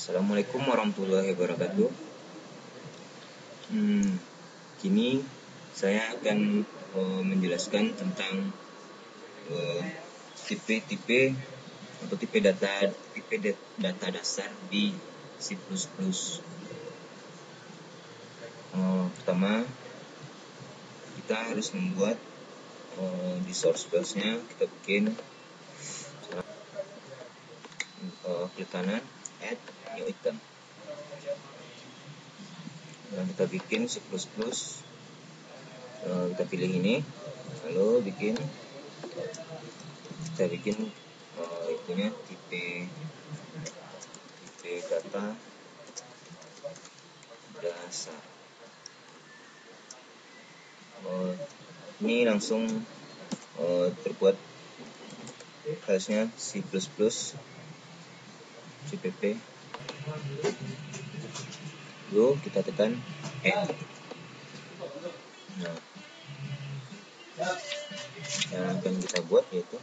Assalamualaikum warahmatullahi wabarakatuh. Kini saya akan menjelaskan tentang tipe atau tipe data dasar di C++. Pertama, kita harus membuat di source bus-nya kita bikin klik kanan add new item, dan kita bikin C++, kita pilih ini, lalu kita bikin itunya tipe data dasar. Ini langsung terbuat filenya C++ CPP. Lalu kita tekan add. Yang akan kita buat yaitu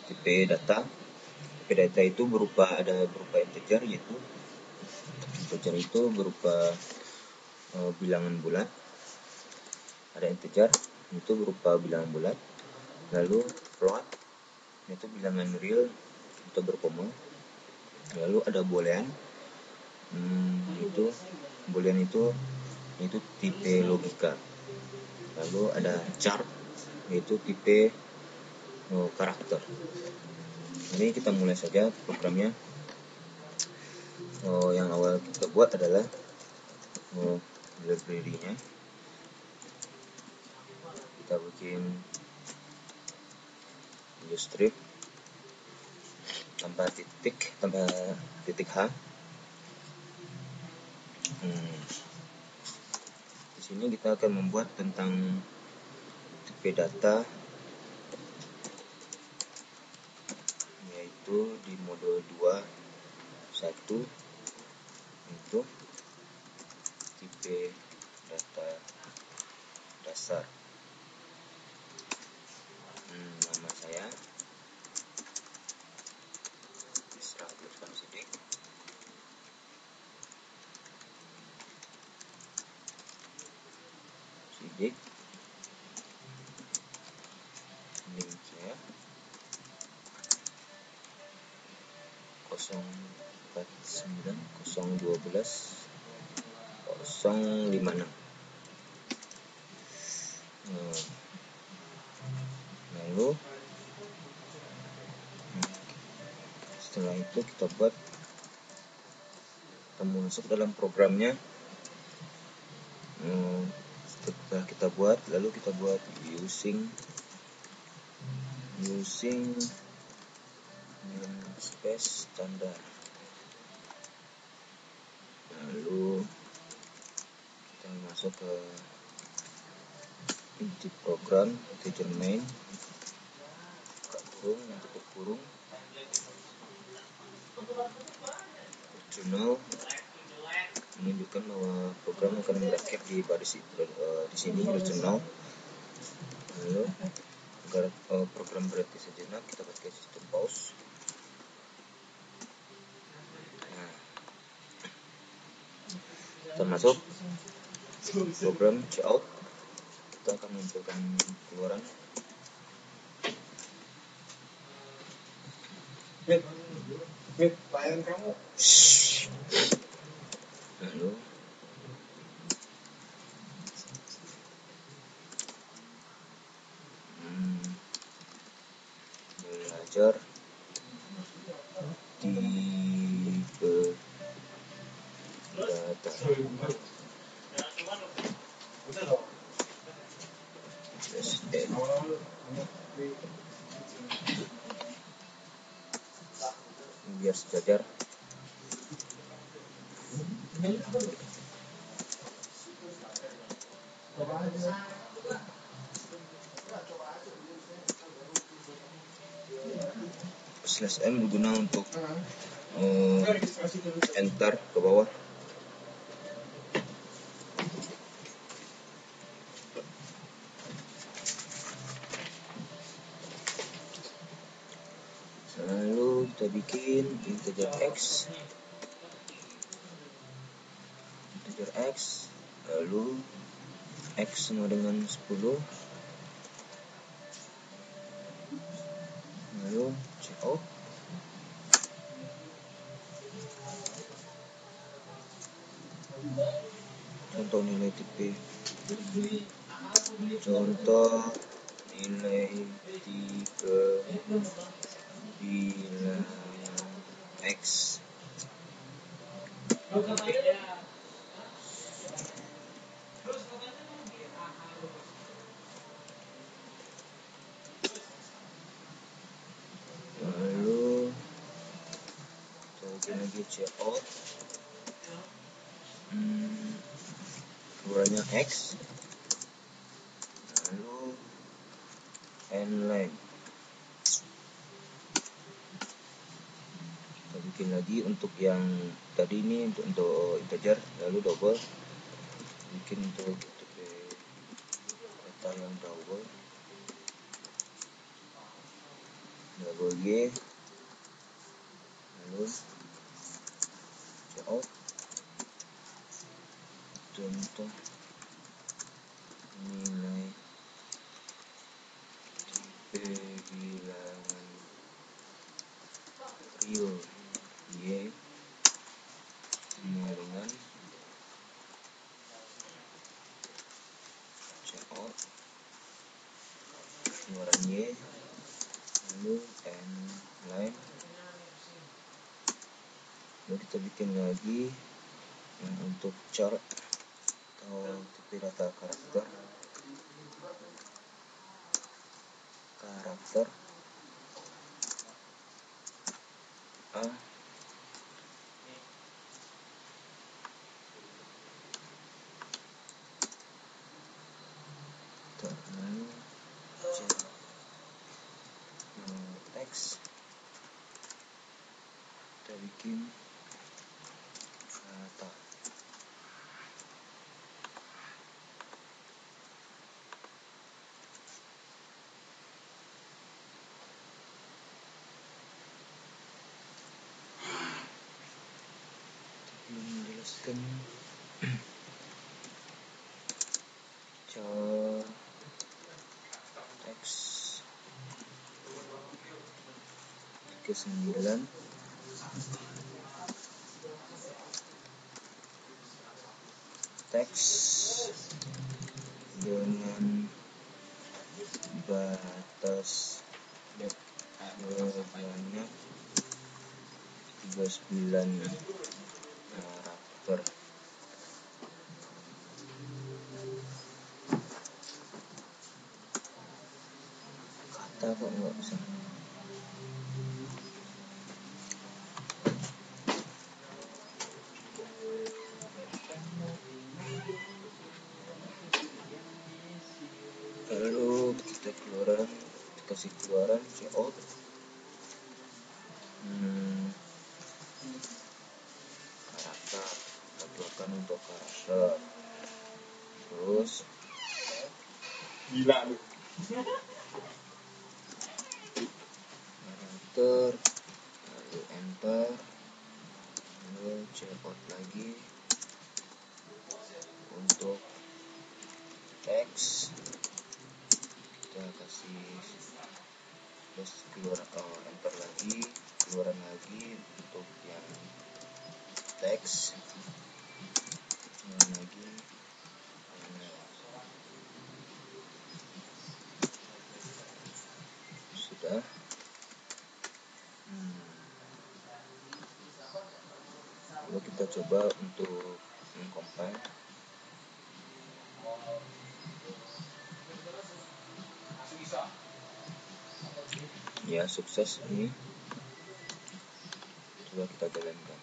tipe data. Tipe data itu berupa integer, yaitu integer itu berupa bilangan bulat. Ada integer itu berupa bilangan bulat. Lalu float itu bilangan real atau berkoma. Lalu ada boolean. Boolean itu tipe logika. Lalu ada char, yaitu tipe karakter. Ini kita mulai saja programnya. Yang awal kita buat adalah library-nya. Kita bikin strip tanpa titik H. Di sini kita akan membuat tentang tipe data, yaitu di mode 2.1 untuk tipe data dasar. Nama saya Isra Irfan Sidik. Link saya 049012 056. Lalu setelah itu kita masuk dalam programnya. Setelah kita buat, lalu kita buat using namespace standar. Lalu kita masuk ke inti program, integer main, tutup kurung, original, menunjukkan bahwa program akan berakhir di baris di sini original. Lalu agar program berhenti sejenak, kita pakai sistem pause. Kita masuk program cout, kita akan munculkan keluaran. Bayang kamu. Lalu belajar tipe data. Biar sejajar. /M berguna untuk enter ke bawah. Lalu kita bikin integer x integer x, lalu x sama dengan 10, lalu cout contoh nilai tipe, contoh nilai tipe bilangan x. Lalu kita lagi cout keluarnya x, lalu n line. Kita bikin lagi untuk yang tadi ini untuk integer, lalu double, bikin untuk data yang double y, lalu cout contoh nilai tipe bilangan real y sama dengan cout keluaran y, lalu n line. Lalu kita bikin lagi yang untuk chart atau tipe data karakter A, lalu teks, kita bikin kata. Belum menjelaskan char teks 39 teks dengan batas sebanyak 39 karakter. Kata kok nggak bisa. Lalu kita kasih keluaran cout karakter, kita keluarkan untuk karakter, terus karakter, lalu enter, lalu cout lagi untuk teks, kita kasih terus enter lagi, keluaran lagi untuk yang teks, keluaran lagi, sudah. Lalu kita coba untuk compile. Ya, sukses ini. Coba kita jalankan.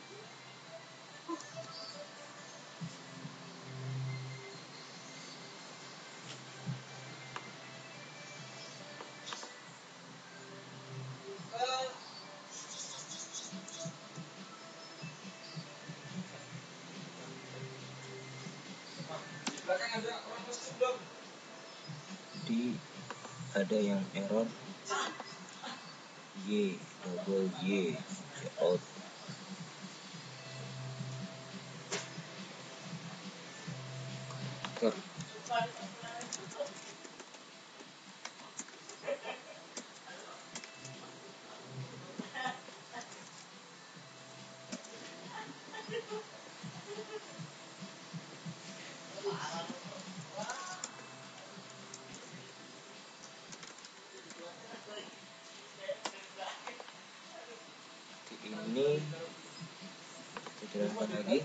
Jadi ada yang error y double y cout. karakter. Ini kita jelaskan lagi.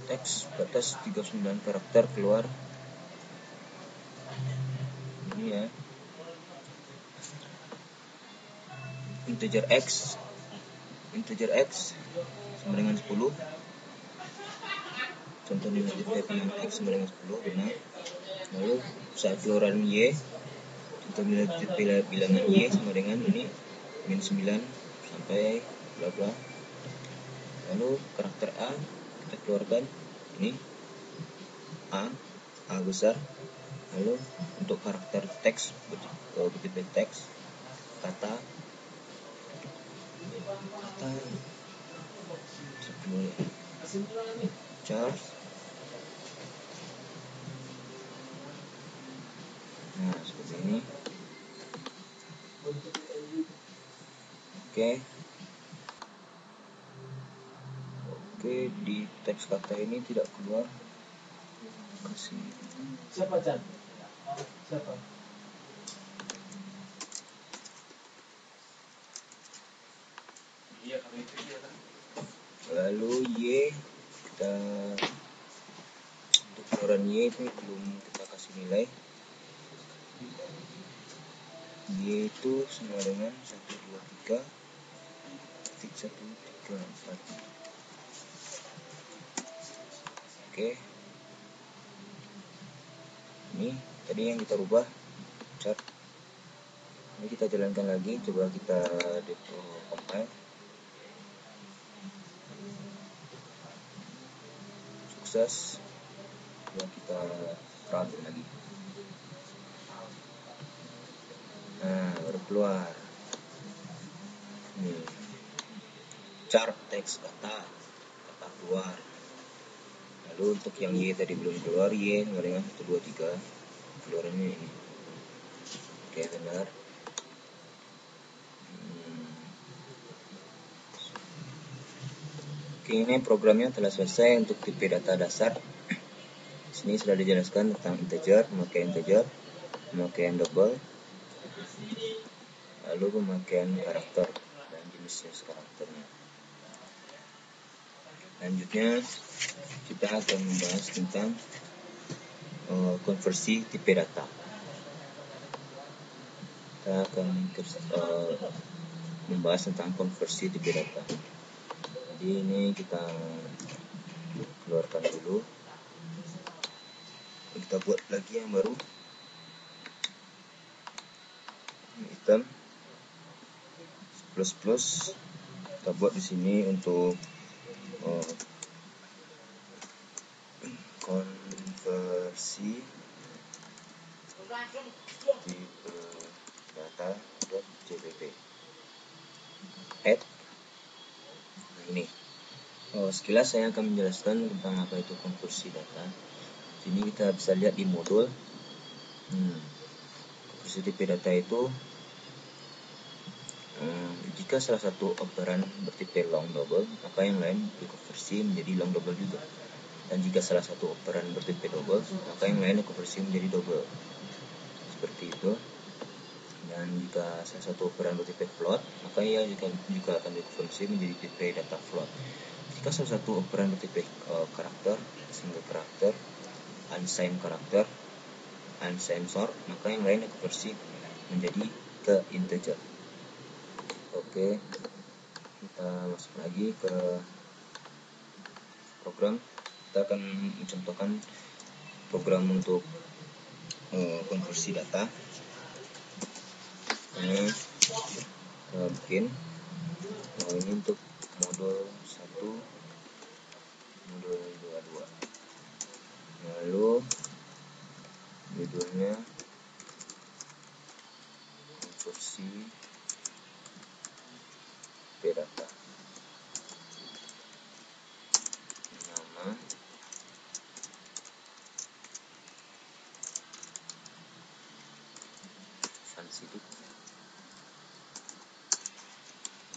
Teks batas 39 karakter keluar. Ini ya. Integer X sama dengan 10. Contoh nilai dengan X sama dengan 10 benar. Lalu saat keluaran Y, contoh nilai bilangan Y sama dengan ini min 9 sampai bla bla. Lalu karakter A kita keluarkan ini A besar. Lalu untuk karakter teks bukti teks kata Charles. Nah, seperti ini. Oke, di teks kata ini tidak keluar. Kasih. Siapa? Lalu Y kita untuk keluaran Y itu belum kita kasih nilai. Y itu sama dengan 1, 2, 3 titik 1, 3, 4. Oke. Ini tadi yang kita rubah chart. Ini kita jalankan lagi, coba kita compile. Sukses. Coba kita run lagi. Nah, baru keluar. Nih. Chart teks kata keluar. Lalu untuk yang Y tadi belum keluar, Y sama dengan 1, 2, 3. Keluarannya ini. Oke, benar. Oke, ini programnya telah selesai untuk tipe data dasar. Di sini sudah dijelaskan tentang integer, pemakaian double, lalu pemakaian karakter dan jenis karakternya. Selanjutnya kita akan membahas tentang konversi tipe data. Kita akan membahas tentang konversi tipe data. Jadi ini kita keluarkan dulu. Kita buat lagi yang baru. Item plus kita buat di sini untuk konversi tipe data.jpp. Add. Nah, ini. Sekilas saya akan menjelaskan tentang apa itu konversi data. Sini kita bisa lihat di modul. Konversi tipe data itu jika salah satu operan bertipe long double, maka yang lain dikonversi menjadi long double juga. Dan jika salah satu operan bertipe double, maka yang lain dikonversi menjadi double. Seperti itu. Dan jika salah satu operan bertipe float, maka ia juga akan dikonversi menjadi tipe data float. Jika salah satu operan bertipe karakter, single karakter, unsigned karakter, unsigned sort, maka yang lain dikonversi menjadi ke integer. Oke, kita masuk lagi ke program. Kita akan mencontohkan program untuk konversi data. Ini kita bikin. Ini untuk modul 1, modul 2. Lalu judulnya pdata. Nama, Fansidik,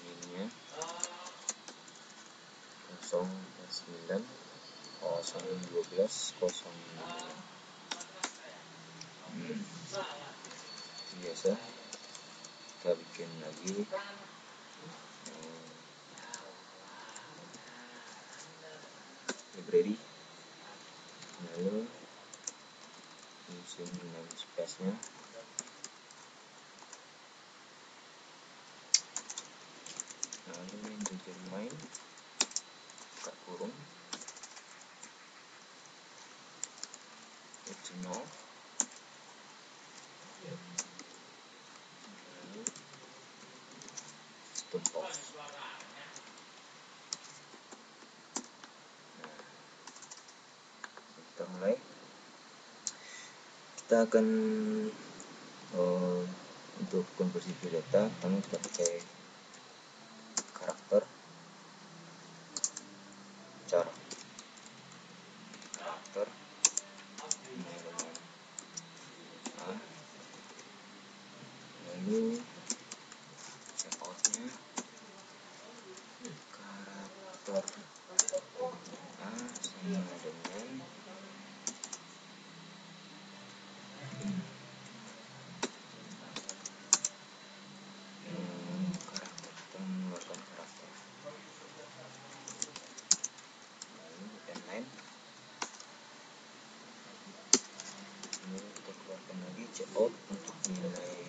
ininya 09 012 biasa. Kita bikin lagi library, lalu isi space-nya, lalu integer main buka kurung itu 0, lalu stop off. Kita mulai. Kita akan untuk konversi data, pertama kita pakai karakter char, karakter A, lalu checkoutnya karakter A sama dengan karakter, kita mengeluarkan karakter, lalu inline, lalu kita keluarkan lagi checkout untuk nilai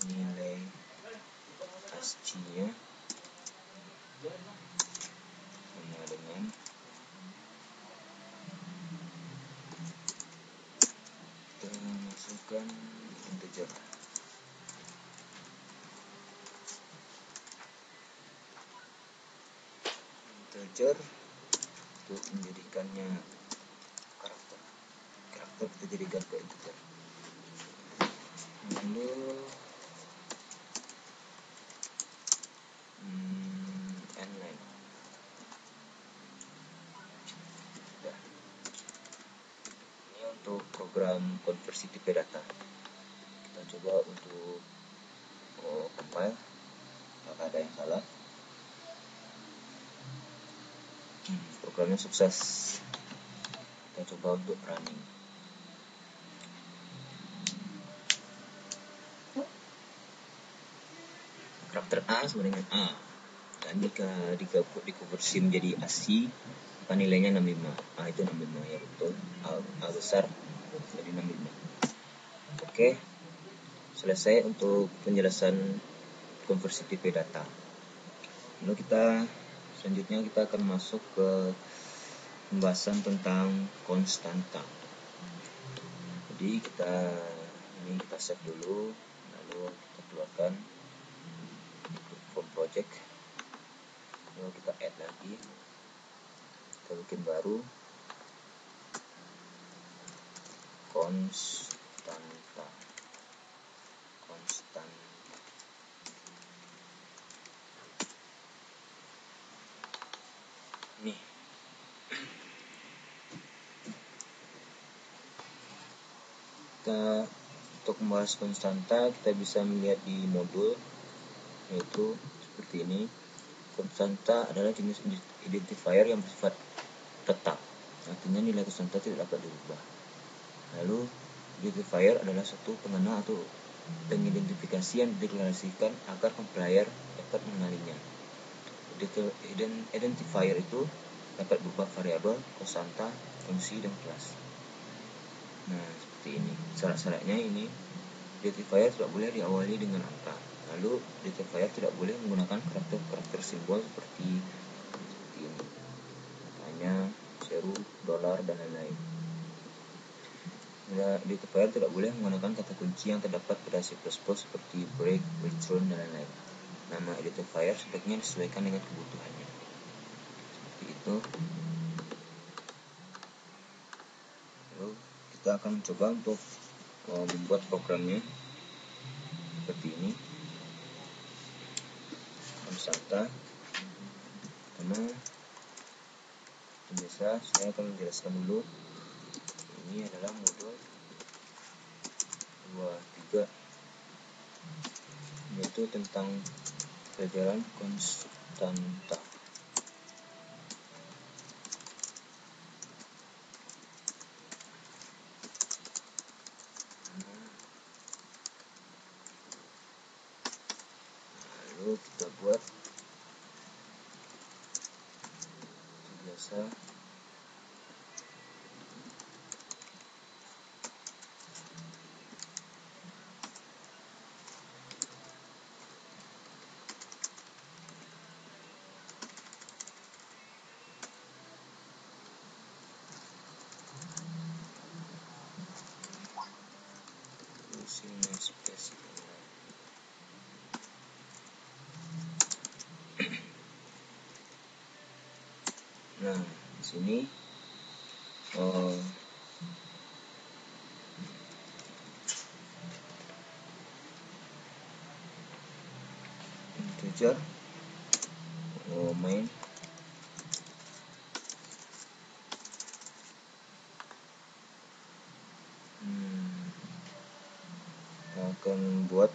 nilai ASCII-nya sama dengan kita masukkan integer. Untuk menjadikannya karakter kita jadikan ke integer, lalu inline. Ini untuk program konversi tipe data. Kita coba untuk compile, apakah ada yang salah. Programnya sukses. Kita coba untuk running. Karakter A sama dengan A, dan jika dikonversi menjadi ASCII, maka nilainya 65. A itu 65, ya betul. A besar jadi 65. Oke, selesai untuk penjelasan konversi tipe data. Lalu selanjutnya kita akan masuk ke pembahasan tentang konstanta. Jadi kita save dulu, lalu kita keluarkan from project, lalu kita add lagi, kita bikin baru konstanta. Nih, kita untuk membahas konstanta kita bisa melihat di modul, yaitu seperti ini. Konstanta adalah jenis identifier yang bersifat tetap, artinya nilai konstanta tidak dapat dirubah. Lalu identifier adalah suatu pengenal atau pengidentifikasi yang dideklarasikan agar compiler dapat mengenalinya. Identifier itu dapat berupa variabel, konstanta, fungsi, dan kelas. Nah, seperti ini. Syarat-syaratnya ini, identifier tidak boleh diawali dengan angka. Lalu identifier tidak boleh menggunakan karakter simbol seperti ini. Hanya seru, dolar, dan lain-lain. Identifier tidak boleh menggunakan kata kunci yang terdapat pada C++ seperti break, return, dan lain-lain. Nama identifier sebaiknya disesuaikan dengan kebutuhannya. Seperti itu. kita akan coba untuk membuat programnya seperti ini. Wisata pertama, biasa saya akan menjelaskan dulu. Ini adalah modul 23, yaitu tentang pelajaran konstanta. Lalu kita buat biasa Nah, di sini integer main akan buat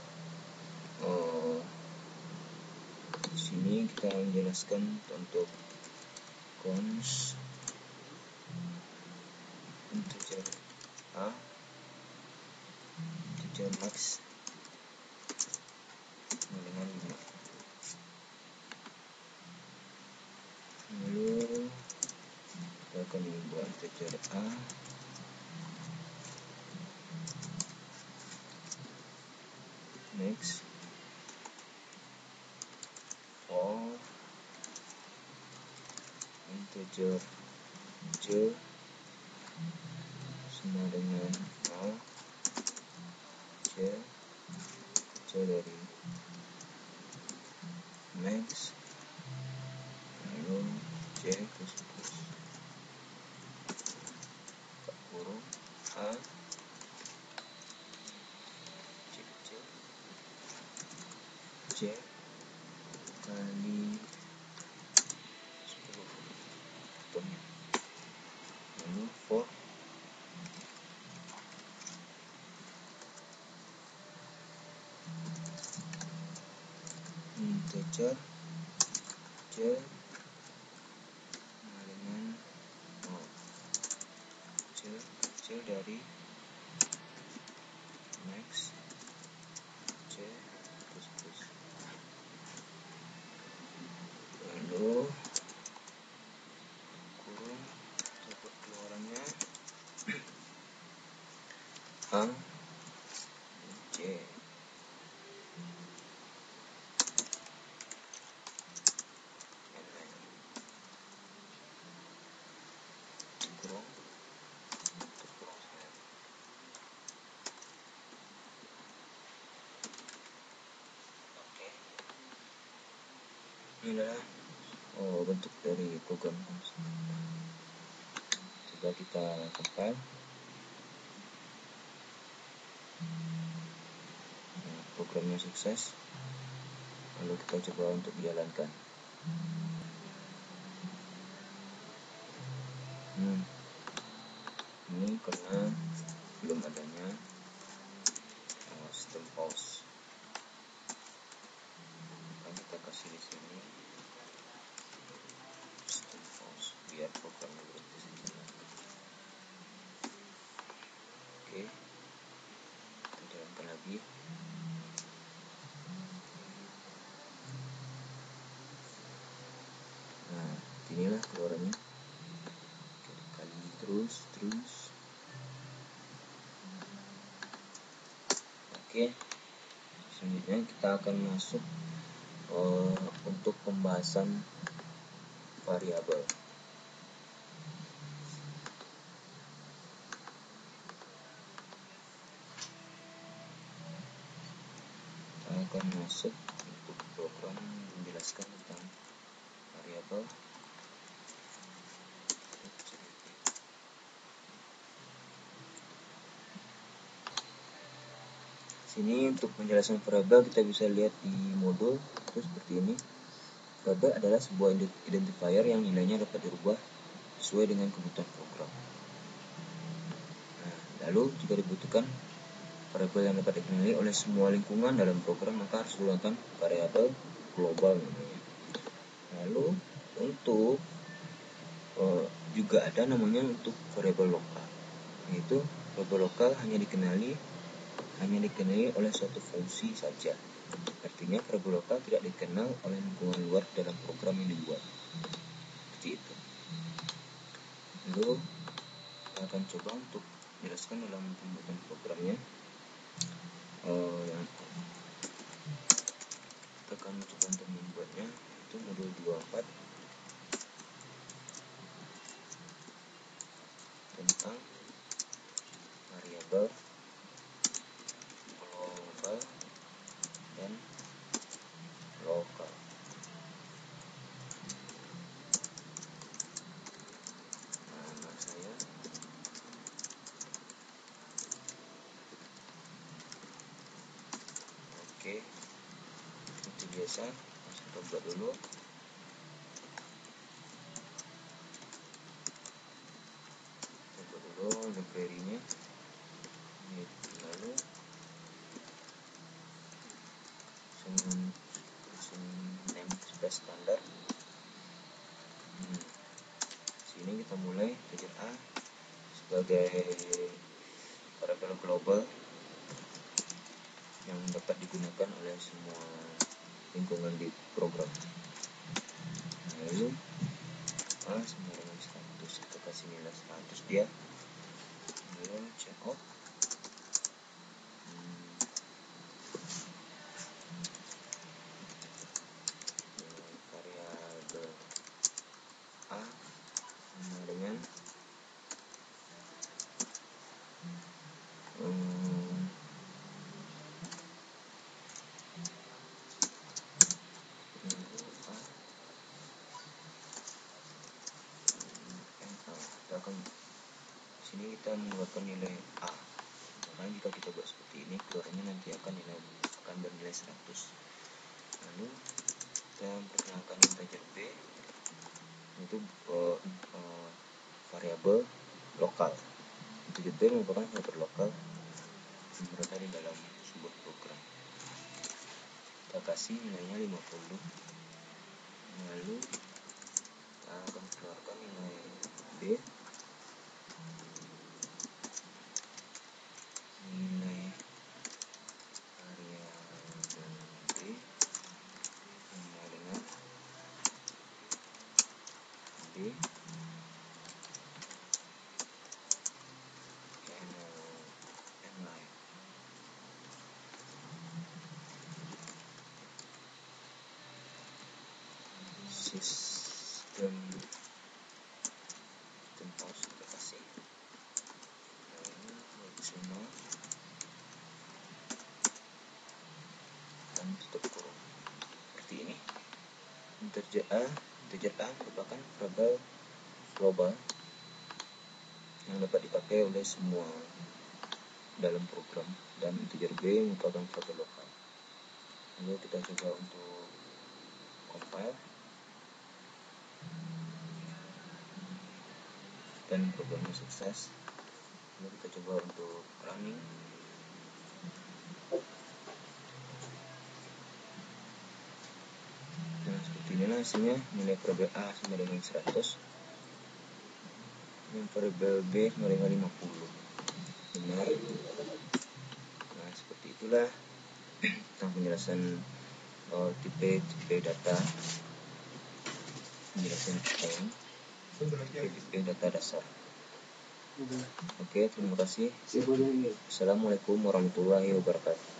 di sini kita menjelaskan untuk cons integer a, integer max dengan 5. Lalu kita akan membuat integer a max for integer c sama dengan 0, c dari max, lalu c plus kurung a c kali 10, lalu for integer c dengan 0, c dari max, c plus lalu kurung untuk keluarannya a c kurung ini adalah bentuk dari program. Coba kita compile. Programnya sukses, lalu kita coba untuk dijalankan. Ini karena belum adanya sistem pause. Maka kita kasih di sini sistem pause biar programnya berhenti saja. Oke, kita jalankan lagi. Nah, inilah keluarannya. Kali terus. Oke, selanjutnya kita akan masuk untuk pembahasan variabel. Kita akan masuk untuk program menjelaskan tentang variabel. Sini untuk penjelasan variabel kita bisa lihat di modul itu seperti ini. Variabel adalah sebuah identifier yang nilainya dapat dirubah sesuai dengan kebutuhan program. Nah, lalu jika dibutuhkan variabel yang dapat dikenali oleh semua lingkungan dalam program, maka harus digunakan variabel global namanya. Lalu untuk juga ada namanya untuk variabel lokal, yaitu variabel lokal hanya dikenali oleh suatu fungsi saja. Artinya variabel lokal tidak dikenal oleh lingkungan luar dalam program yang dibuat. Seperti itu. Lalu kita akan coba untuk jelaskan dalam pembuatan programnya. Kita akan coba untuk membuatnya, itu modul 24 tentang variabel global dan lokal. Nama saya oke, seperti biasa kita buat dulu. Library-nya, lalu name space standar. Sini kita mulai integer A sebagai variabel global yang dapat digunakan oleh semua lingkungan di program. Lalu A sama dengan 100, kita kasih nilai 100 dia. Lalu check out variabel A sama dengan sini kita mengeluarkan nilai A. Karena jika kita buat seperti ini, keluarnya nanti akan bernilai 100. Lalu kita perkenalkan integer B, itu variabel lokal. Integer B merupakan variabel lokal yang berada di dalam sebuah program. Kita kasih nilainya 50. Lalu kita akan keluarkan nilai B. Nilai variabel B sama dengan B sistem pause kita kasih maksimal dan tutup kurung seperti ini. Integer A merupakan variabel global yang dapat dipakai oleh semua dalam program, dan integer B merupakan variabel lokal. Lalu kita coba untuk compile dan programnya sukses. Lalu kita coba untuk running. Nah, seperti inilah hasilnya. Nilai variabel A sama dengan 100, yang variabel B sama dengan 50. Benar. Nah, seperti itulah tentang penjelasan tipe data, penjelasan tipe data dasar. Oke, terima kasih. Assalamualaikum warahmatullahi wabarakatuh.